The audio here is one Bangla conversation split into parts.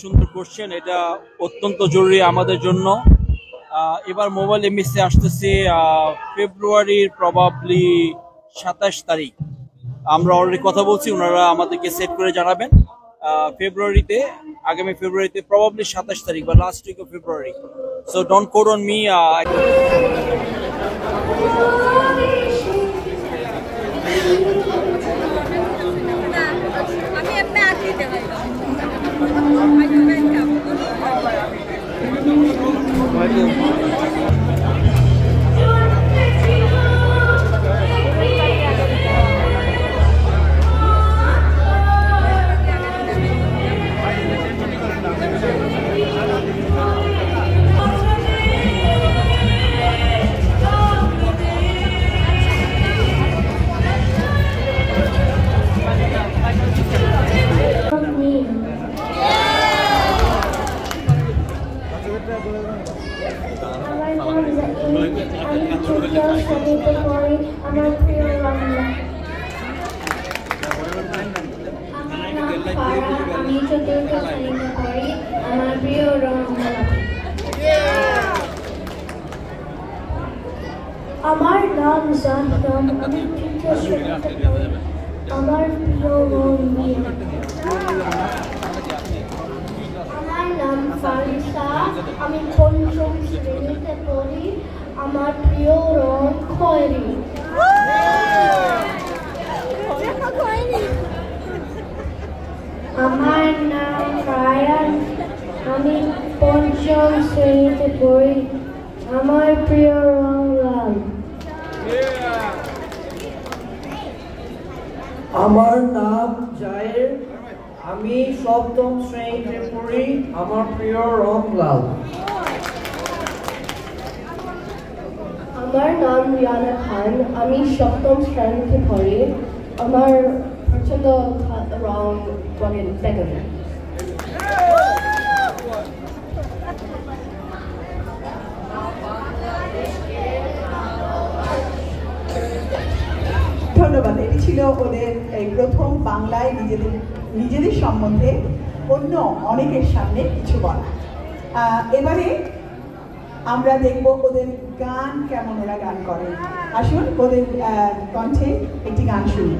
সুন্দর কোশ্চেন, এটা অত্যন্ত জরুরি আমাদের জন্য। এবার মোবাইল এমএসসি আসতেছে ফেব্রুয়ারির প্রবাবলি 27 তারিখ। আমরা অলরেডি কথা বলছি, ওনারা আমাদেরকে সেট করে জানাবেন ফেব্রুয়ারিতে, আগামী ফেব্রুয়ারিতে প্রবাবলি 27 তারিখ বা last week of February. So don't quote on me. আমার নাম জাহরাম, আমি তৃতীয় শ্রেণীতে পড়ি। আমার প্রিয় রং নীল। আমার নাম ফারিসা, আমি পঞ্চম শ্রেণীতে পড়ি। আমার প্রিয় রং খয়েরি। আমার নাম রায়ান, আমি পঞ্চম শ্রেণীতে পড়ি। আমার প্রিয় রং লাল। আমার নাম জায়ের, আমি সপ্তম শ্রেণীতে পড়ি। আমার প্রিয় রং লাল। আমার নাম রিয়ানা খান, আমি সপ্তম শ্রেণীতে পড়ি। আমার পছন্দ রং বেগুনি। ধন্যবাদ। এটি ছিল ওদের এই প্রথম বাংলায় নিজেদের সম্বন্ধে অন্য অনেকের সামনে কিছু বলা। এবারে আমরা দেখব ওদের গান কেমন ওরা গান করে। আসুন ওদের কণ্ঠে একটি গান শুনি।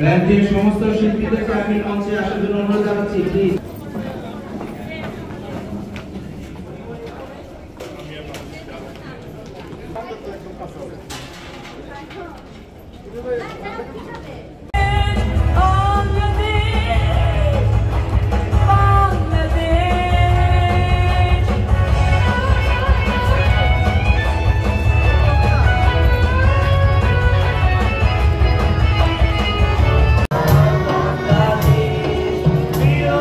ব্যান্ডের সমস্ত শিল্পীদেরকে আমি মঞ্চে আসার জন্য অনুরোধ জানাচ্ছি, প্লিজ। প্রিয়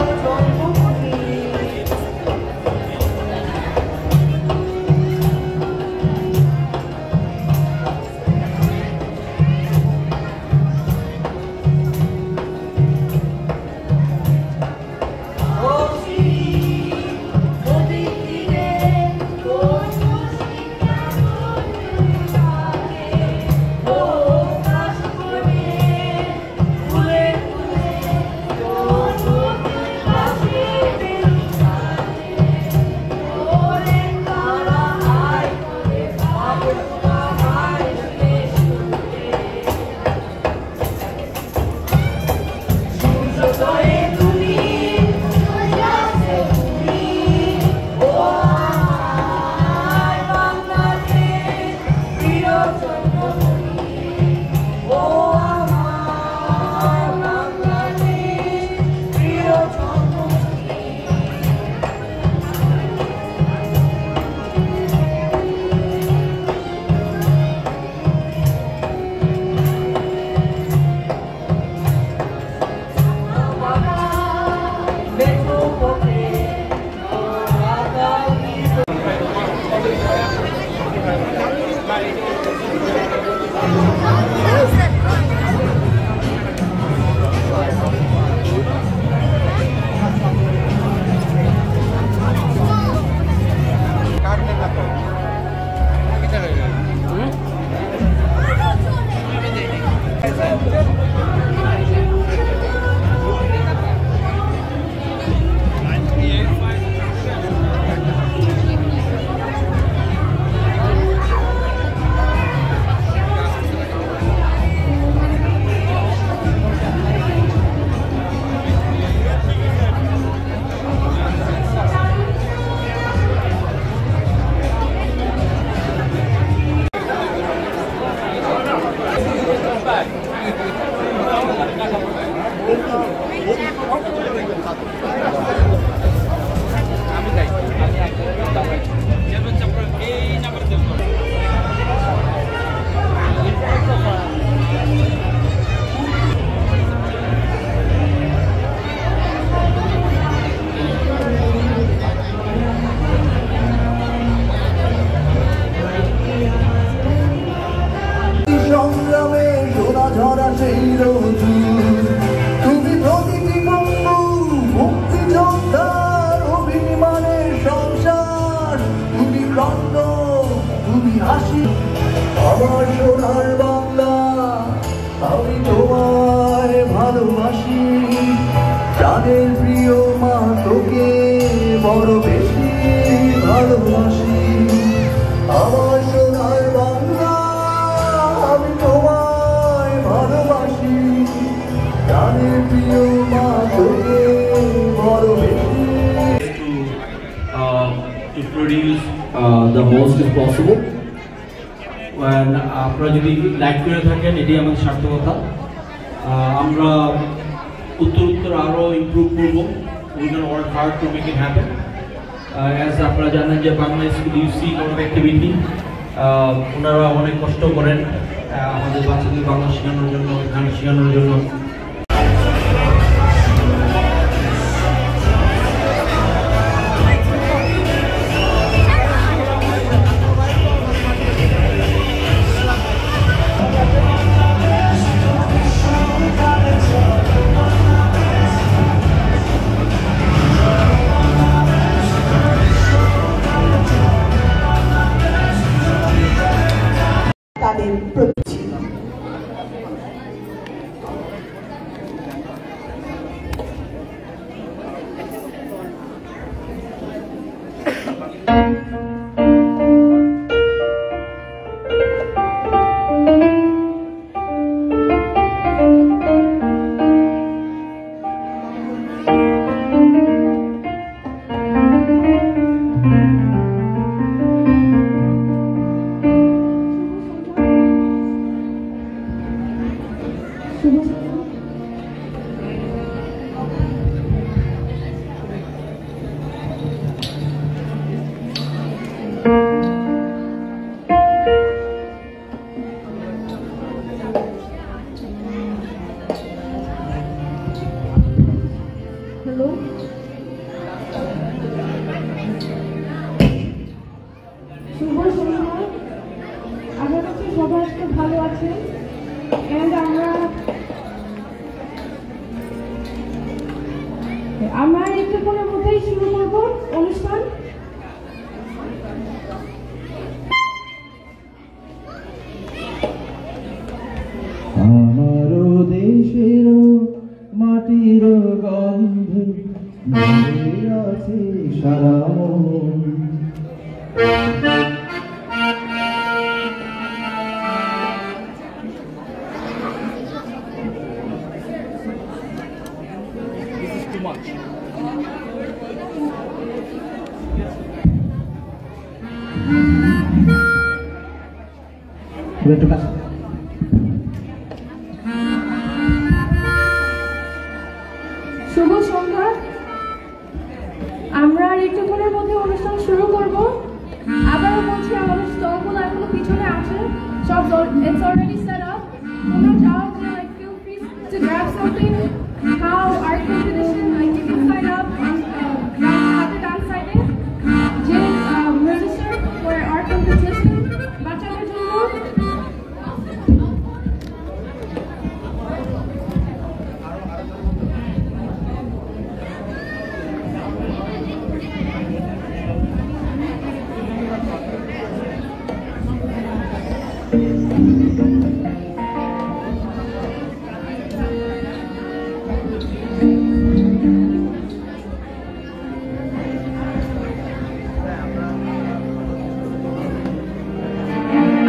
বড় বেশি ভালোবাসি আমার সোনার বাংলা আমি তোমায় ভালোবাসি প্রাণের প্রিয় মা তোকে বড় বেশি to produce the most as possible. When আপনারা যদি লাইক করে থাকেন এটাই আমাদের সার্থকতা। আমরা উত্তর আরো ইমপ্রুভ করব। We will work hard to make it happen. As আপনারা জানেন যে বাংলা স্কুল ইউসি কোনো অ্যাক্টিভিটি ওনারা অনেক কষ্ট করেন আমাদের বাচ্চাদের বাংলা শেখানোর জন্য, গান শেখানোর জন্য। তাদের প্রতি হ্যালো, শুভ সন্ধ্যা। আশা করছি সবাই আজকে ভালো আছেন। And আমরা একটুক্ষণের মধ্যেই শুরু করব অনুষ্ঠান। আমারও দেশের মাটির গন্ধে মিশে আছে সারা মন একটু কাছে শুভ সন্ধ্যা। আমরা আর একটুক্ষণের মধ্যে অনুষ্ঠান শুরু করব। আবারও বলছি আমাদের স্টলগুলো এখনো পিছনে আছে, সব it's already set up. তোমরা চাও যে like feel free to grab something. How art competition like you can sign up on হাতে ডান সাইডে যে register for art competition বাচ্চাদের জন্য।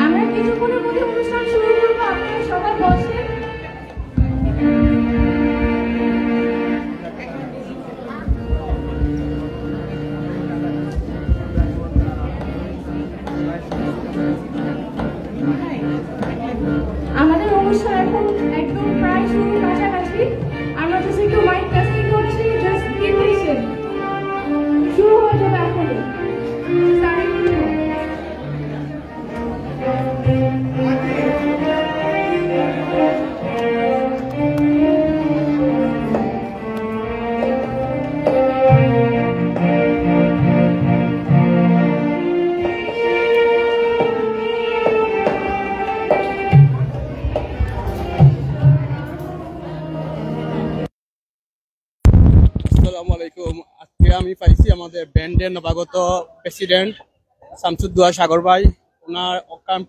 আমরা কিছুক্ষণের মধ্যে অনুষ্ঠান শুরু করবো, আপনারা সবাই বসেন। আমাদের অনুষ্ঠান এখন একদম প্রায় শুরুর কাছাকাছি। আমরা জাস্ট একটু মাইক টেস্টিং করছি, জাস্ট বি পেশেন্ট। শুরু হয়ে যাবে এখনই। স্টার্টিং করব। আসসালামু আলাইকুম। আজকে আমি পাইছি আমাদের ব্যান্ডের নবাগত প্রেসিডেন্ট শামসুদ্দোহা সাগর ভাই। ওনার অকাম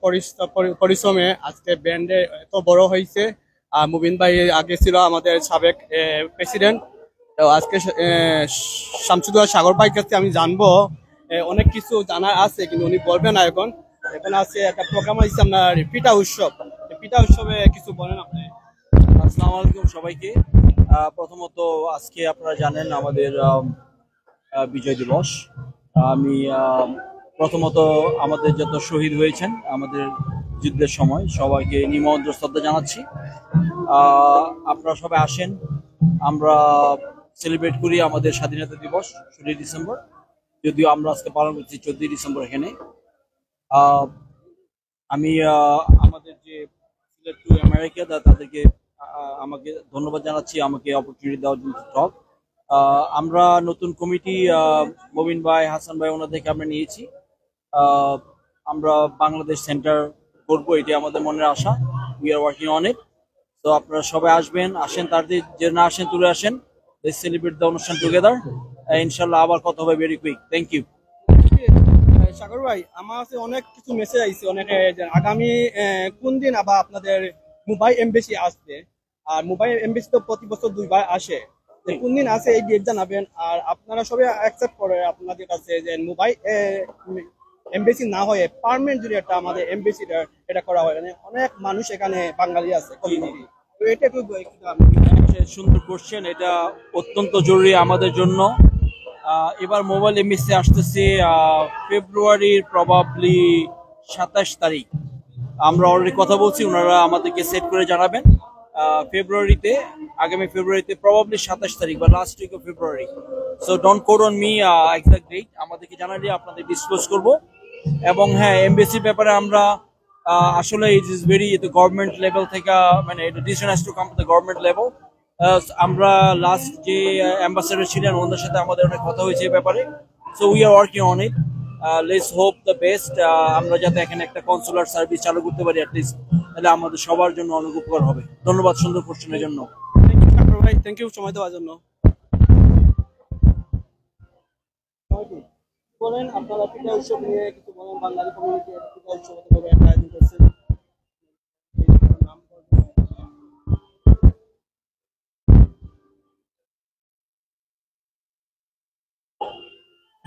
পরিশ্রমে আজকে ব্যান্ডে এত বড় হয়েছে। আর মুবিন ভাই আগে ছিল আমাদের সাবেক প্রেসিডেন্ট। তো আজকে শামসুদুল্লাহ সাগর ভাইয়ের কাছে আমি জানবো, অনেক কিছু জানার আছে কিন্তু উনি বলবেন না এখন। এখন আছে একটা প্রোগ্রাম আছে আপনার পিঠা উৎসব, পিঠা উৎসবে কিছু বলেন আপনি। আসসালামু আলাইকুম সবাইকে। প্রথমত আজকে আপনারা জানেন আমাদের বিজয় দিবস। আমি প্রথমত আমাদের যত শহীদ হয়েছেন আমাদের যুদ্ধের সময় সবাইকে নিমন্ত্রণ শ্রদ্ধা জানাচ্ছি। আপনারা সবাই আসেন, আমরা সেলিব্রেট করি আমাদের স্বাধীনতা দিবস 16 ডিসেম্বর, যদিও আমরা আজকে পালন করছি 14 ডিসেম্বর এখানে। আমি আমাদের যে সিলেট টু আমেরিকা তাদেরকে আমাকে ধন্যবাদ জানাচ্ছি আমাকে অপরচুনিটি দেওয়ার জন্য টক। আমরা নতুন কমিটি মবিন ভাই, হাসান ভাই ওনাদেরকে আমরা নিয়েছি। আমরা বাংলাদেশ সেন্টার করবো, এটি আমাদের মনের আশা। We are working on it. তো আপনারা সবাই আসেন, তাদের যে না আসেন তুলে আসেন। লেটস সেলিব্রেট দ্য অনুষ্ঠান টুগেদার। ইনশাল্লাহ আবার কথা হবে very quick. Thank you. Sagar ভাই, আমার কাছে অনেক কিছু মেসেজ আইছে অনেকে, আগামী কোন দিন আবার আপনাদের মুম্বাই এমবেসি আসবে। আর মুম্বাই এমবেসি তো প্রতি বছর 2 বার আসে, কোন দিন আসে এই ডেট জানাবেন। আর আপনারা সবাই অ্যাকসেপ্ট করে আপনাদের কাছে যে মুম্বাই এমবেসি না হয়ে পার্মানেন্ট যদি একটা আমাদের এমবেসি এটা করা হয়, মানে অনেক মানুষ এখানে বাঙালি আছে কমিউনিটি, তো এটা একটু সুন্দর কোশ্চেন, এটা অত্যন্ত জরুরি আমাদের জন্য। এবার মোবাইল এমবেসি আসতেছে ফেব্রুয়ারির প্রবাবলি 27 তারিখ। আমরা অলরেডি কথা বলছি, ওনারা আমাদেরকে সেট করে জানাবেন ফেব্রুয়ারিতে, আগামী ফেব্রুয়ারিতে প্রবাবলি 27 তারিখ বা last week of February. So don't quote on me exact date, আমাদেরকে জানালে আপনাদের ডিসক্লোজ করব। এবং হ্যাঁ, এমবেসির ব্যাপারে আমরা আসলে it is very government level থেকে, মানে decision has to come to the government level. আমরা লাস্ট যে অ্যাম্বাসেডর ছিলেন ওনাদের সাথে আমাদের অনেক কথা হয়েছে এই ব্যাপারে। So we are working on it. Let's hope the best. আমরা যাতে এখানে একটা কনসুলার সার্ভিস চালু করতে পারি অ্যাটলিস্ট, তাহলে আমাদের সবার জন্য অনেক উপকার হবে। ধন্যবাদ সুন্দর কোশ্চেনের জন্য। ভাই থ্যাংক ইউ সময় দেওয়ার জন্য। বলেন আপনারা পিঠা উৎসব নিয়ে কিছু বলেন, বাঙালি কমিউনিটি পিঠা উৎসব একটা আয়োজন করছেন।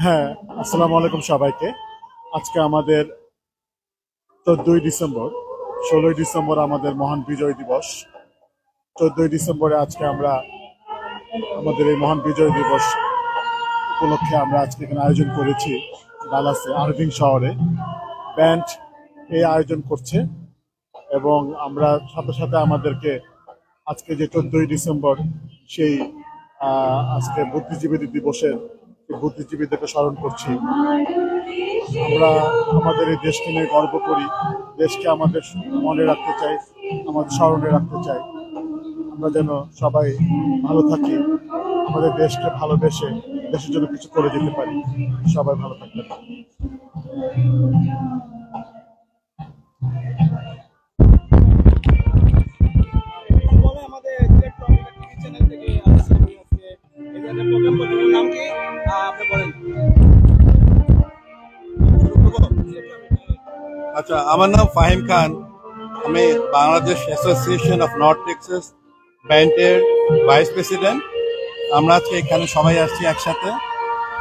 হ্যাঁ, আসসালামু আলাইকুম সবাইকে। আজকে আমাদের 14ই ডিসেম্বর, 16ই ডিসেম্বর আমাদের মহান বিজয় দিবস। 14ই ডিসেম্বরে আজকে আমরা আমাদের এই মহান বিজয় দিবস উপলক্ষে আমরা আজকে এখানে আয়োজন করেছি ডালাসে, আরভিং শহরে। ব্যান্ড এই আয়োজন করছে এবং আমরা সাথে সাথে আমাদেরকে আজকে যে 14ই ডিসেম্বর সেই আজকে বুদ্ধিজীবী দিবসের বুদ্ধিজীবীদেরকে স্মরণ করছি। আমরা আমাদের এই দেশকে নিয়ে গর্ব করি, দেশকে আমাদের মনে রাখতে চাই, আমাদের স্মরণে রাখতে চাই। আমরা যেন সবাই ভালো থাকি, আমাদের দেশকে ভালোবেসে দেশের জন্য কিছু করে যেতে পারি। সবাই ভালো থাকবেন। আচ্ছা, আমার নাম ফাহিম খান। আমি Bangladesh Association of north Texas ব্যান্ডের ভাইস প্রেসিডেন্ট। আমরা আজকে এখানে সবাই আসছি একসাথে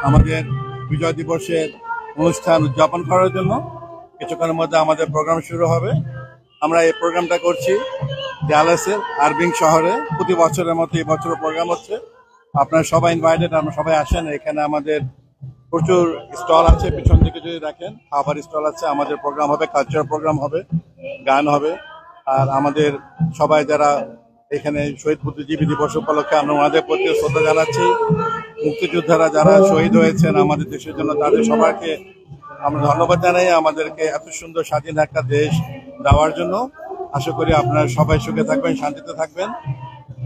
আমাদের বিজয় দিবসের অনুষ্ঠান উদযাপন করার জন্য। কিছুক্ষণের মধ্যে আমাদের প্রোগ্রাম শুরু হবে। আমরা এই প্রোগ্রামটা করছি ডালাসের আরভিং শহরে। প্রতি বছরের মতো এই বছরও প্রোগ্রাম হচ্ছে। আপনারা সবাই ইনভাইটেড, আমরা সবাই আসেন। এখানে আমাদের প্রচুর স্টল আছে, পিছন দিকে যদি দেখেন খাবার স্টল আছে। আমাদের প্রোগ্রাম হবে, কালচারাল প্রোগ্রাম হবে, গান হবে। আর আমাদের সবাই যারা এখানে শহীদ বুদ্ধিজীবী দিবস উপলক্ষে আমরা ওনাদের প্রতি শ্রদ্ধা জানাচ্ছি। মুক্তিযোদ্ধারা যারা শহীদ হয়েছেন আমাদের দেশের জন্য, তাদের সবাইকে আমরা ধন্যবাদ জানাই আমাদেরকে এত সুন্দর স্বাধীন একটা দেশ দেওয়ার জন্য। আশা করি আপনারা সবাই সুখে থাকবেন, শান্তিতে থাকবেন,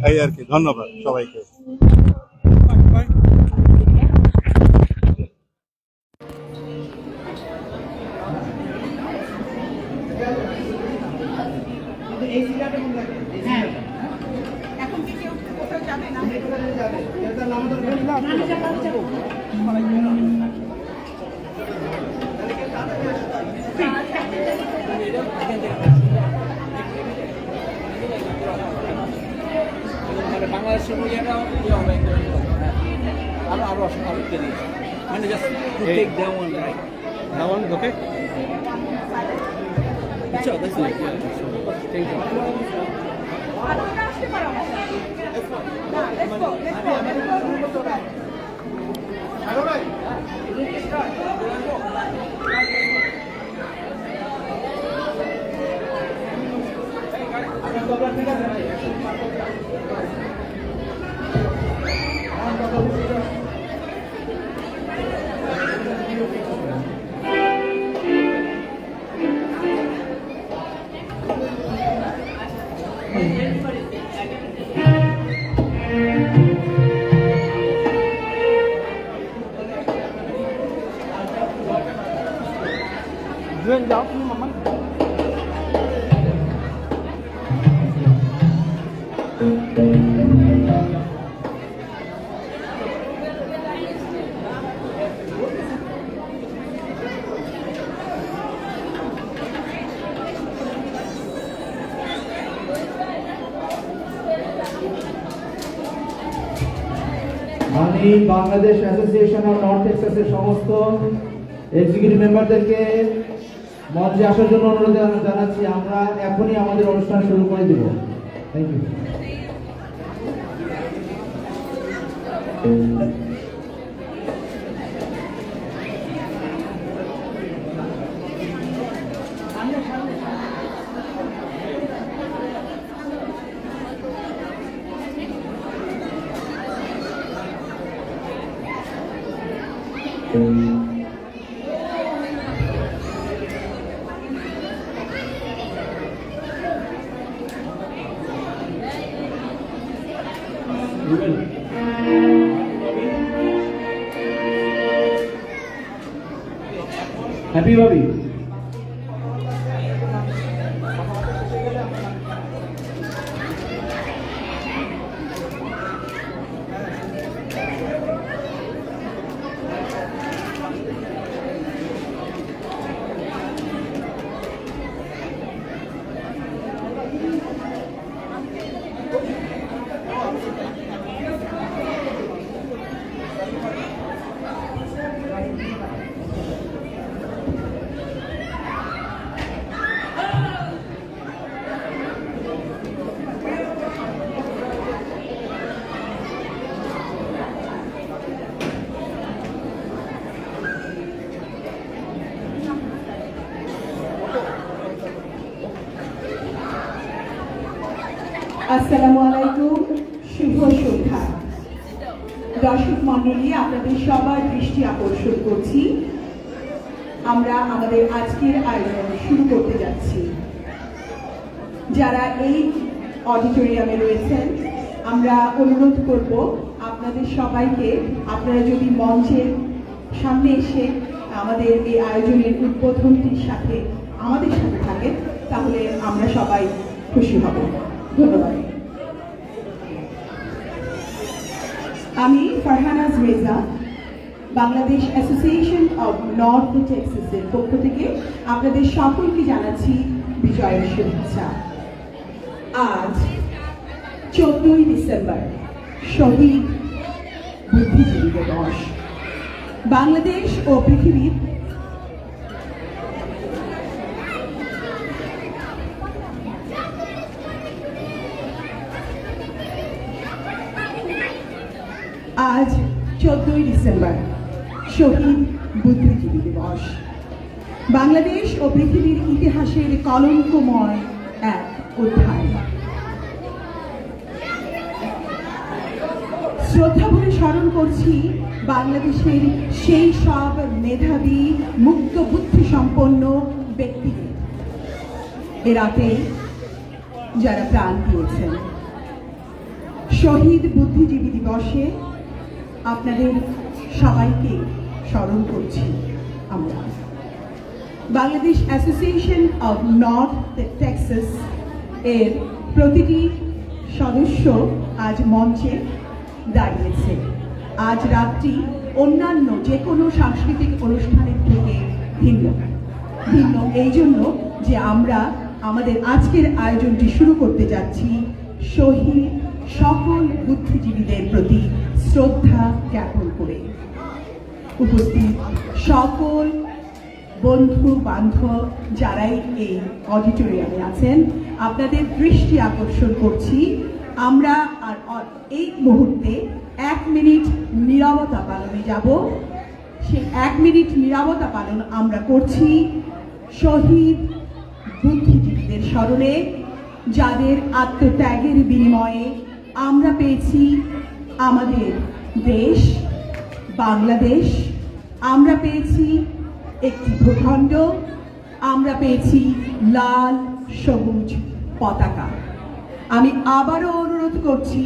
এই আর কি। ধন্যবাদ সবাইকে। বাংলাদেশের just to take that one, right? That one, okay? Sure, that's it. Yeah. Thank you. Duyên giáo nhưng mà mắc. আমি বাংলাদেশ অ্যাসোসিয়েশন অফ নর্থ টেক্সাসের সমস্ত এক্সিকিউটিভ মেম্বারদেরকে মঞ্চে আসার জন্য অনুরোধ জানাচ্ছি। আমরা এখনই আমাদের অনুষ্ঠান শুরু করে দেব। Thank you. হ্যাপি ভাবি। আসসালামু আলাইকুম, শুভ সন্ধ্যা। দর্শক মণ্ডলী, আপনাদের সবার দৃষ্টি আকর্ষণ করছি, আমরা আমাদের আজকের আয়োজন শুরু করতে যাচ্ছি। যারা এই অডিটোরিয়ামে রয়েছেন, আমরা অনুরোধ করব আপনাদের সবাইকে, আপনারা যদি মঞ্চের সামনে এসে আমাদের এই আয়োজনের উদ্বোধনটির সাথে আমাদের সাথে থাকেন, তাহলে আমরা সবাই খুশি হব। ধন্যবাদ। আমি Farhanaz Reza, Bangladesh Association of North টেক্সাসের পক্ষ থেকে আপনাদের সকলকে জানাচ্ছি বিজয়ের শুভেচ্ছা। আজ 14ই ডিসেম্বর, শহীদ বুদ্ধিজীবী দিবস। বাংলাদেশ ও পৃথিবীর আজ 14ই ডিসেম্বর, শহীদ বুদ্ধিজীবী দিবস। বাংলাদেশ ও পৃথিবীর ইতিহাসের কলঙ্কময় এক অধ্যায়। শ্রদ্ধা ভরে স্মরণ করছি বাংলাদেশের সেই সব মেধাবী, মুক্ত বুদ্ধি সম্পন্ন ব্যক্তিকে এ রাতে যারা প্রাণ দিয়েছেন। শহীদ বুদ্ধিজীবী দিবসে আপনাদের সবাইকে স্মরণ করছি আমরা। Bangladesh Association of north Texas এর প্রতিটি সদস্য আজ মঞ্চে দাঁড়িয়েছে। আজ রাতটি অন্যান্য যে কোনো সাংস্কৃতিক অনুষ্ঠানের থেকে ভিন্ন। ভিন্ন এই জন্য যে আমরা আমাদের আজকের আয়োজনটি শুরু করতে যাচ্ছি শহীদ সকল বুদ্ধিজীবীদের প্রতি শ্রদ্ধা জ্ঞাপন করে। উপস্থিত সকল বন্ধু বান্ধব যারাই এই অডিটোরিয়ামে আছেন, আপনাদের দৃষ্টি আকর্ষণ করছি আমরা আর এই মুহূর্তে 1 মিনিট নীরবতা পালনে যাব। সেই 1 মিনিট নীরবতা পালন আমরা করছি শহীদ বুদ্ধিজীবীদের স্মরণে, যাদের আত্মত্যাগের বিনিময়ে আমরা পেয়েছি আমাদের দেশ বাংলাদেশ, আমরা পেয়েছি একটি ভূখণ্ড, আমরা পেয়েছি লাল সবুজ পতাকা। আমি আবারও অনুরোধ করছি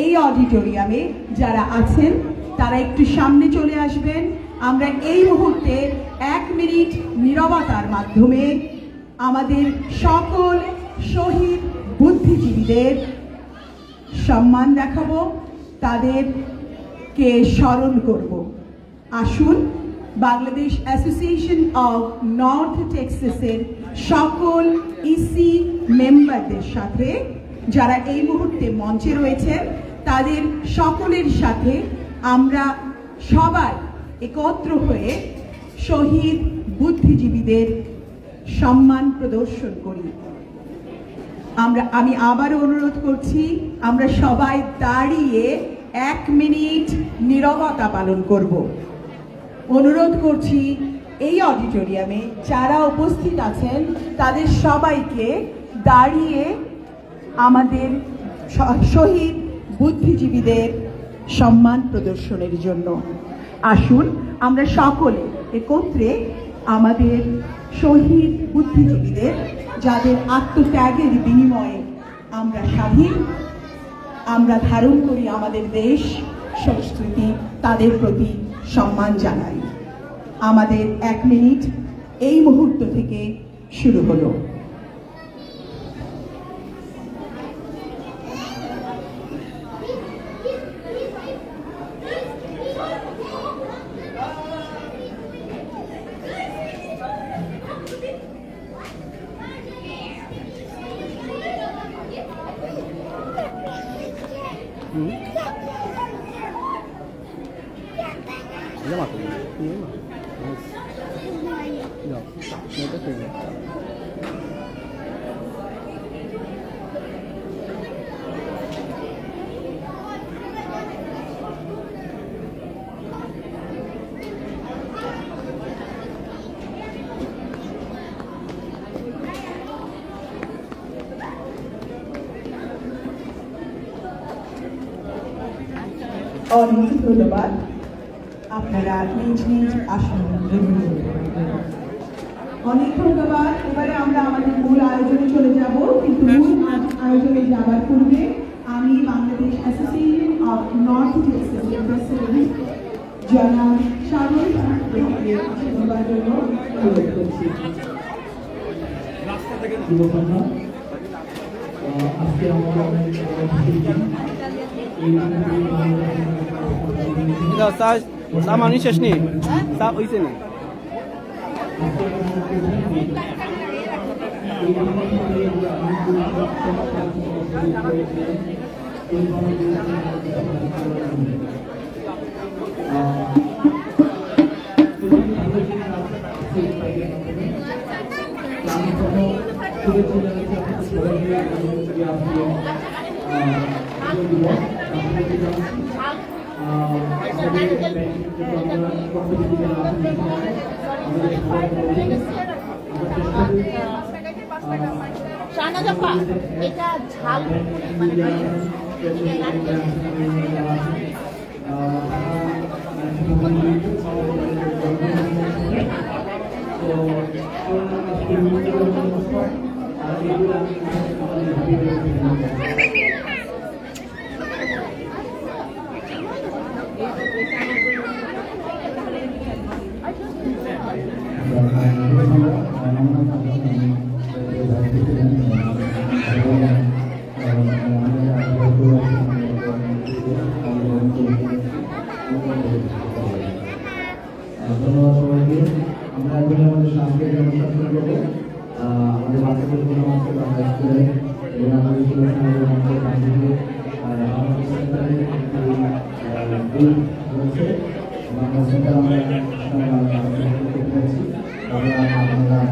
এই অডিটোরিয়ামে যারা আছেন তারা একটু সামনে চলে আসবেন। আমরা এই মুহূর্তে 1 মিনিট নীরবতার মাধ্যমে আমাদের সকল শহীদ বুদ্ধিজীবীদের সম্মান দেখাবো, তাদেরকে স্মরণ করব। আসুন বাংলাদেশ অ্যাসোসিয়েশন অফ নর্থ টেক্সাসের সকল ইসি মেম্বারদের সাথে যারা এই মুহূর্তে মঞ্চে রয়েছে তাদের সকলের সাথে আমরা সবাই একত্র হয়ে শহীদ বুদ্ধিজীবীদের সম্মান প্রদর্শন করি। আমি আবারও অনুরোধ করছি আমরা সবাই দাঁড়িয়ে 1 মিনিট নীরবতা পালন করব। অনুরোধ করছি এই অডিটোরিয়ামে যারা উপস্থিত আছেন তাদের সবাইকে দাঁড়িয়ে আমাদের শহীদ বুদ্ধিজীবীদের সম্মান প্রদর্শনের জন্য। আসুন আমরা সকলে একত্রে আমাদের শহীদ বুদ্ধিজীবীদের, যাদের আত্মত্যাগের বিনিময়ে আমরা স্বাধীন, আমরা ধারণ করি আমাদের দেশ সংস্কৃতি, তাদের প্রতি সম্মান জানাই। আমাদের 1 মিনিট এই মুহূর্ত থেকে শুরু হলো। অনেক ধন্যবাদ। আপনারা নিজ নিজ আসন অনেক ধন্যবাদ। এবারে আমরা আমাদের মূল আয়োজনে চলে যাব, কিন্তু মূল আয়োজনে যাওয়ার পূর্বে আমি বাংলাদেশ অ্যাসোসিয়েশন অফ নর্থ টেক্সাসের প্রেসিডেন্ট জনাব সাগর ধন্যবাদ জন্য অনুরোধ করছি। আজকে আমরা সামানি শেষ নেই, তা হইছে না। এটা ঝাল ধন্যবাদ সবাইকে। আমরা এখন আমাদের সাংস্কৃতিক অনুষ্ঠান শুরু করবো। আমাদের বাচ্চাদের জন্য আজকে বাংলা স্কুলে এবং আমাদের স্কুলের সঙ্গে আমাদের বান্ধবী আমাদের সেন্টারে রয়েছে। বাংলা সেন্টার আমরা করতে পেরেছি। আপনারা ধন্যবাদ।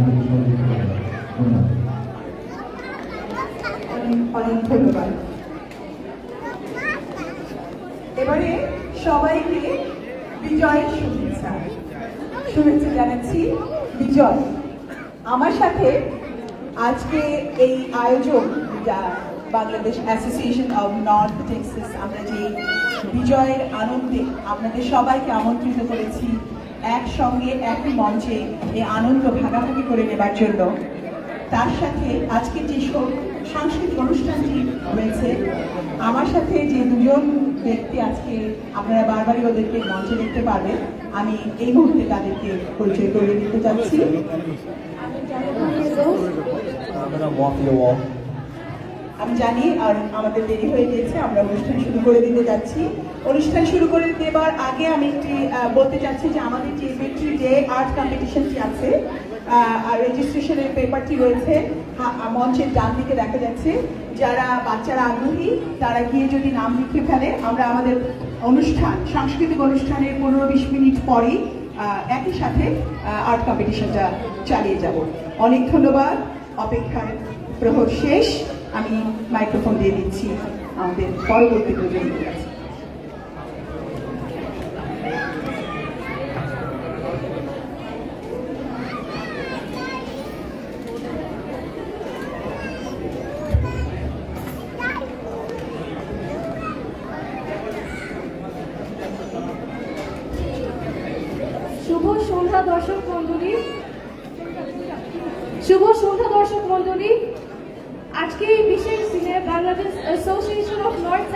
অনেক ধন্যবাদ। এবারে সবাইকে বিজয়ের শুভেচ্ছা জানাচ্ছি। বিজয়, আমার সাথে আজকে এই আয়োজন যা Bangladesh Association of north Texas, আমরা যে বিজয়ের আনন্দে আপনাদের সবাইকে আমন্ত্রিত করেছি একসঙ্গে একই মঞ্চে এই আনন্দ ভাগাভাগি করে নেবার জন্য। তার সাথে আজকে যে সাংস্কৃতিক অনুষ্ঠানটি হয়েছে, আমার সাথে যে দুজন ব্যক্তি আজকে আপনারা বারবারই ওদেরকে মঞ্চে দেখতে পারবেন, আমি এই মুহূর্তে তাদেরকে পরিচয় করে দিতে চাচ্ছি। আমি জানি আর আমাদের দেরি হয়ে গিয়েছে, আমরা অনুষ্ঠান শুরু করে দিতে যাচ্ছি। অনুষ্ঠান শুরু করে দেবার আগে আমি একটি বলতে চাচ্ছি যে আমাদের যে ভিক্টরি ডে আর্ট কম্পিটিশনটি আছে, আর রেজিস্ট্রেশনের পেপারটি রয়েছে মঞ্চের ডান দিকে দেখা যাচ্ছে। যারা বাচ্চারা আগ্রহী তারা গিয়ে যদি নাম লিখে ফেলে, আমরা আমাদের সাংস্কৃতিক অনুষ্ঠানের 15-20 মিনিট পরেই একই সাথে আর্ট কম্পিটিশনটা চালিয়ে যাব। অনেক ধন্যবাদ। অপেক্ষার প্রহর শেষ। আমি মাইক্রোফোন দিয়ে দিচ্ছি আমাদের পরবর্তী প্রজন্মের কাছে। শুভ সন্ধ্যা দর্শক মণ্ডলী, আজকে এই বিশেষ দিনে বাংলাদেশ অ্যাসোসিয়েশন অফ নর্থ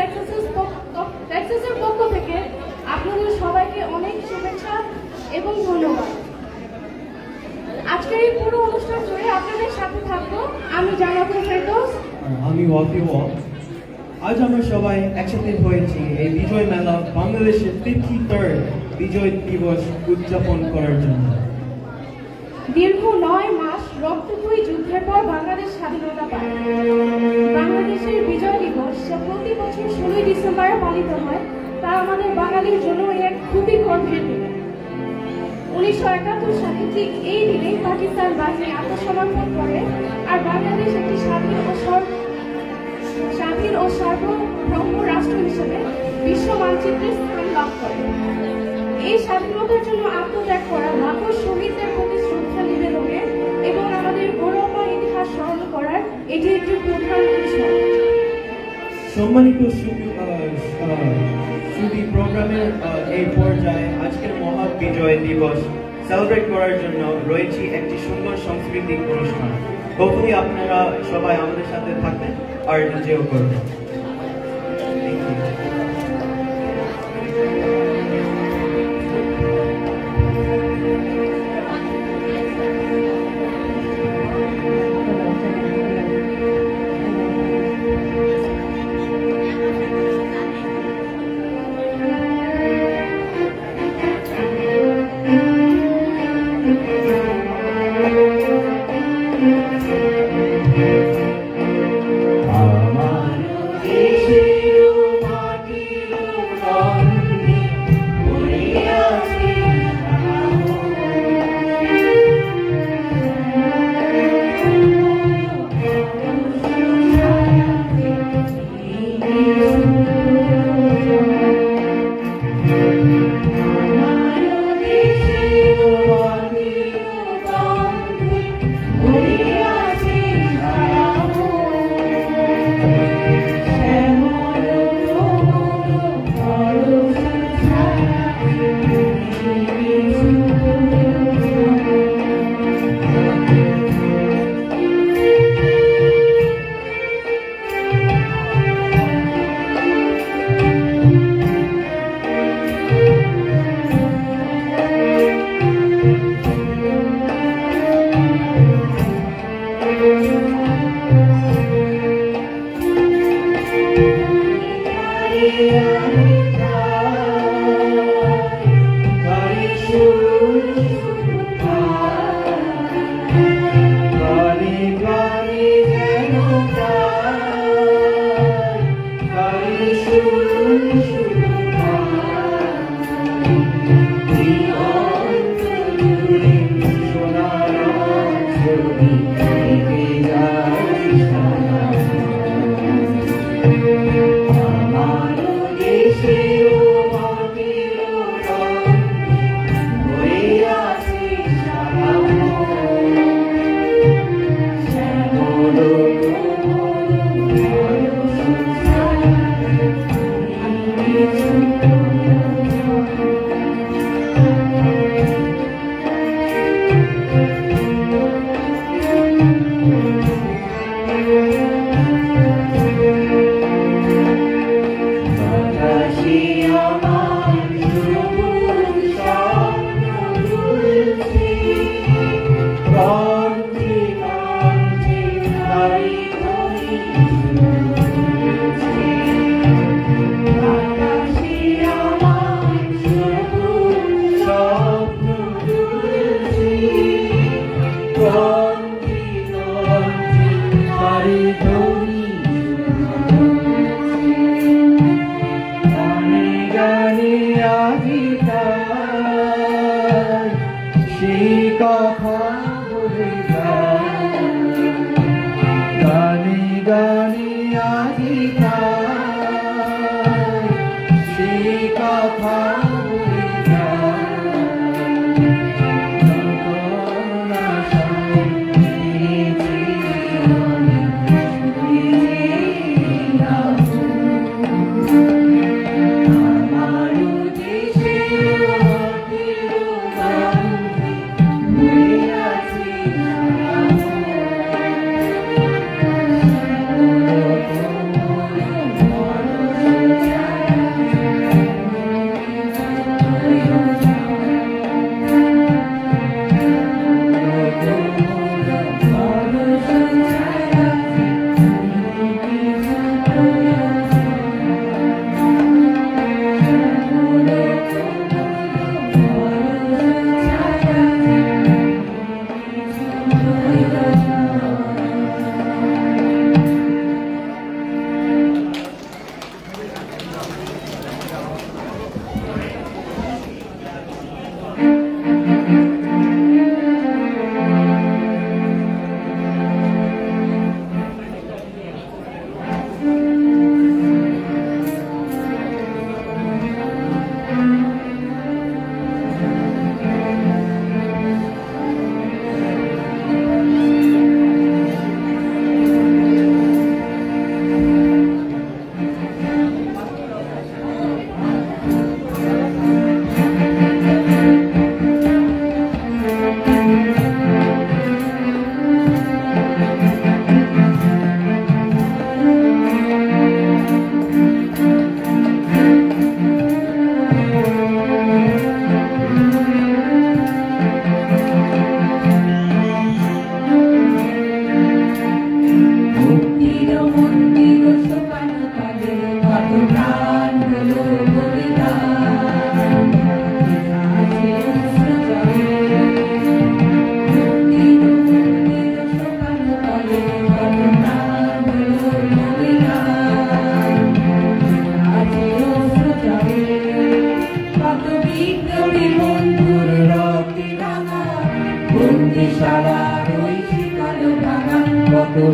টেক্সাসের পক্ষ থেকে আপনাদের সবাইকে অনেক শুভেচ্ছা এবং ধন্যবাদ। আজকের এই পুরো অনুষ্ঠান জুড়ে আপনাদের সাথে থাকবো আমি জান্নাতুল ফেরদৌস, আমি ওয়াফি ওয়াক। আজ আমরা সবাই একসাথে হয়েছি এই বিজয় মেলা বাংলাদেশের 53rd বিজয় দিবস উদযাপন করার জন্য। দীর্ঘ 9 মাস রক্তক্ষয়ী যুদ্ধের পর বাংলাদেশ স্বাধীনতা পায়। বাংলাদেশের বিজয় দিবস যা প্রতি বছর 16 ডিসেম্বরে পালিত হয়, তা আমাদের বাঙালির জন্য এক খুবই গর্বের দিন। 1971 সালে ঠিক এই দিনেই পাকিস্তান বাহিনী আত্মসমর্পণ করে আর বাংলাদেশ একটি স্বাধীন ও সার্বভৌম রাষ্ট্র হিসেবে বিশ্ব মানচিত্রে স্থান লাভ করে। এই স্বাধীনতার জন্য আত্মত্যাগ করা লাখো শহীদদের প্রতি শ্রদ্ধা নিবেদনে এবং আমাদের গৌরবময় ইতিহাস স্মরণ করার এটি একটি প্রধান উৎসব। সম্মানিত সুদী প্রোগ্রামের এই পর্যায়ে আজকের মহা বিজয় দিবস সেলিব্রেট করার জন্য রয়েছে একটি সুন্দর সাংস্কৃতিক অনুষ্ঠান। হোপফুলি আপনারা সবাই আমাদের সাথে থাকবেন আর এনজয় করবেন।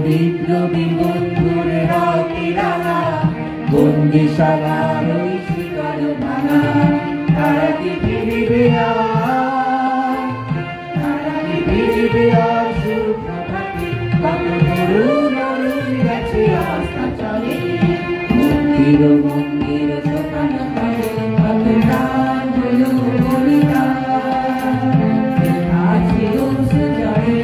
বিপ্লবী বন্ধুর রাতে রাঙা বন্দিশালার ওই শিকল ভাঙা তারা কি ফিরিবে তারা কি ফিরিবে আর সুপ্রভাতে কত তরুণ অরুণ গেছে আস্থা চলে মন্দির মন্দির সোপান পারে কত গান হলো বলিদান আছে উৎস জড়ে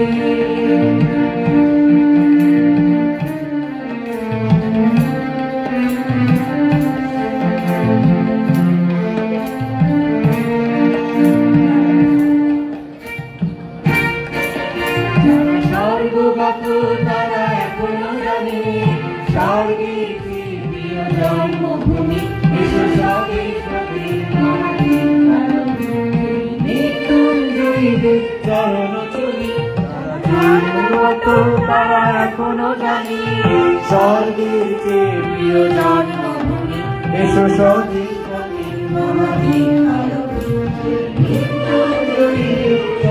তারা এখনো জানে স্বর্গের প্রিয় জন্মভূমি এসো সবে সবে মৃত্যুঞ্জয়ীদের চরণ চলি তারা এখনো জানে স্বর্গের প্রিয় জন্মভূমি এসো সবে সবে মৃত্যুঞ্জয়ীদের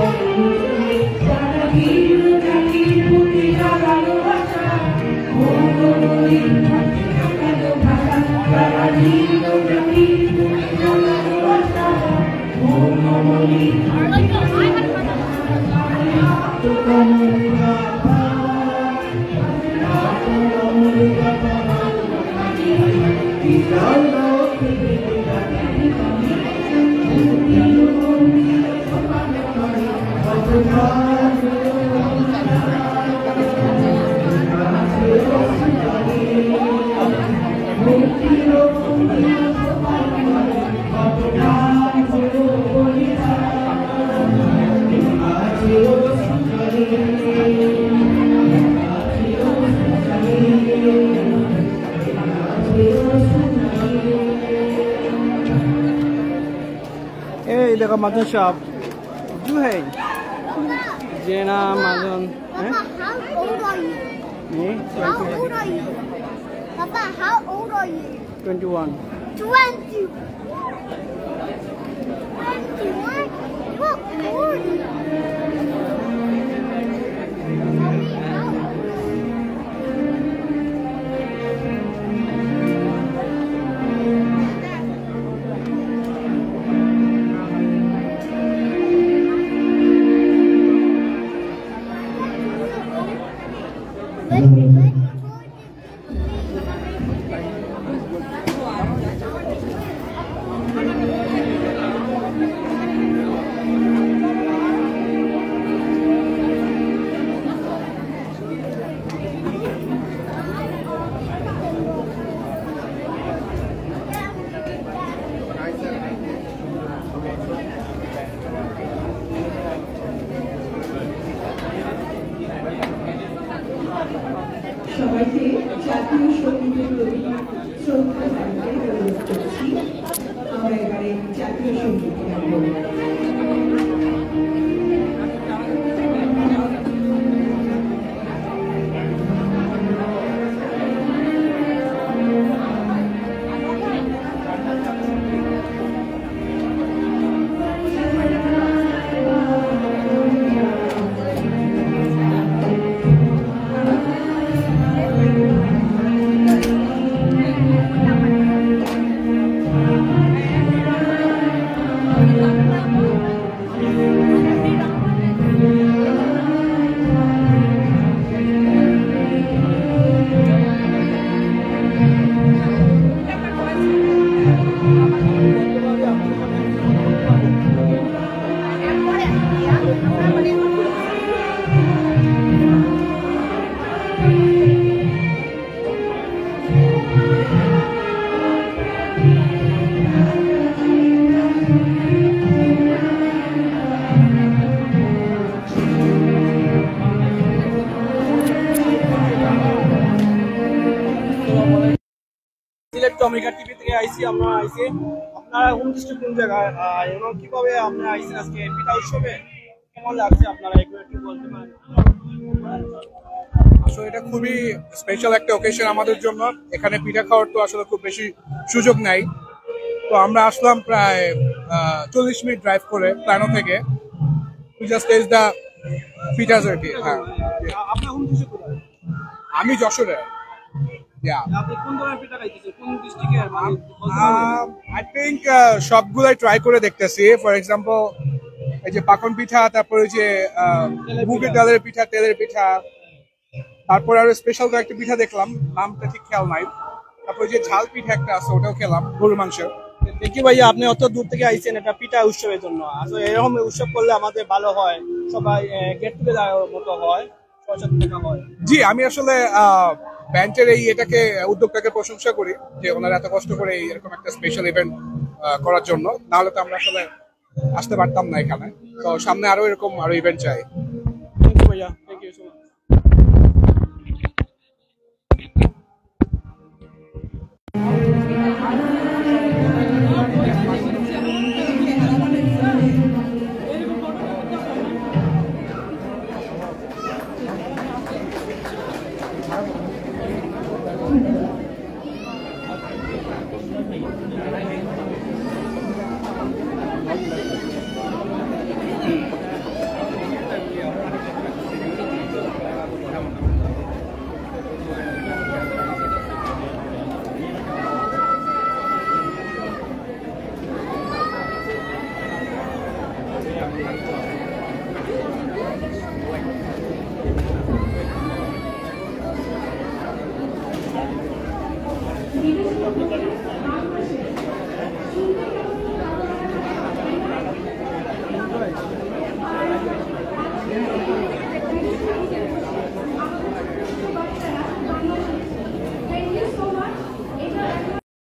Hey, देखो मदन शॉप जो है जेना Madan Papa, how old are you? Me? How old are you? Papa, how old are you? 21. 20. 21? You are 40. Mommy, how old? সবাইকে জাতীয় সঙ্গীতের প্রতি শ্রদ্ধা জানাতে অনুরোধ করছি। আমরা এবারে জাতীয় সঙ্গীত গাইব। সিলেট টমিকা টিভি থেকে আইসি আমরা আইসি আপনারা হোম ডিস্ট্রিক্ট কোন জায়গায় এবং কিভাবে আপনারা আইসেন আজকে পিঠা উৎসবে কেমন লাগছে আপনারা একটু বলতে পারেন? আসলে এটা খুবই স্পেশাল একটা ওকেশন আমাদের জন্য। এখানে পিঠা খাওয়ার তো আসলে খুব বেশি সুযোগ নাই, তো আমরা আসলাম প্রায় 40 মিনিট ড্রাইভ করে প্ল্যানো থেকে। জাস্ট টেস্ট দ্য পিঠাস আর কি। হ্যাঁ, আপনার হোম ডিস্ট্রিক্ট কোথায়? আমি যশোরে। আপনি কোন ধরনের পিঠা খাইতেছেন কোন ডিস্ট্রিক্টের? আই থিঙ্ক সবগুলাই ট্রাই করে দেখতেছি। ফর এক্সাম্পল এই যে পাকন পিঠা, তারপরে যে মুগের ডালের পিঠা, তেলের পিঠা, তারপর আরো স্পেশাল কয়েকটা পিঠা দেখলাম, নামটা ঠিক খেয়াল নাই। তারপর যে ঝাল পিঠা একটা আছে ওটাও খেলাম, গরুর মাংসের। দেখি ভাইয়া আপনি অত দূর থেকে আইছেন এটা পিঠা উৎসবের জন্য। আসলে এরকম উৎসব করলে আমাদের ভালো হয়, সবাই গেট টুগেদার মতো হয়, সচেতন হয়। জি, আমি আসলে ব্যান্ডের এই এটাকে উদ্যোগটাকে প্রশংসা করি যে ওনারা এত কষ্ট করে এরকম একটা স্পেশাল ইভেন্ট করার জন্য। নাহলে তো আমরা আসলে আসতে পারতাম না এখানে। তো সামনে আরো এরকম আরো ইভেন্ট চাই। থ্যাংক ইউ ভাইয়া, thank you so much. Thank you.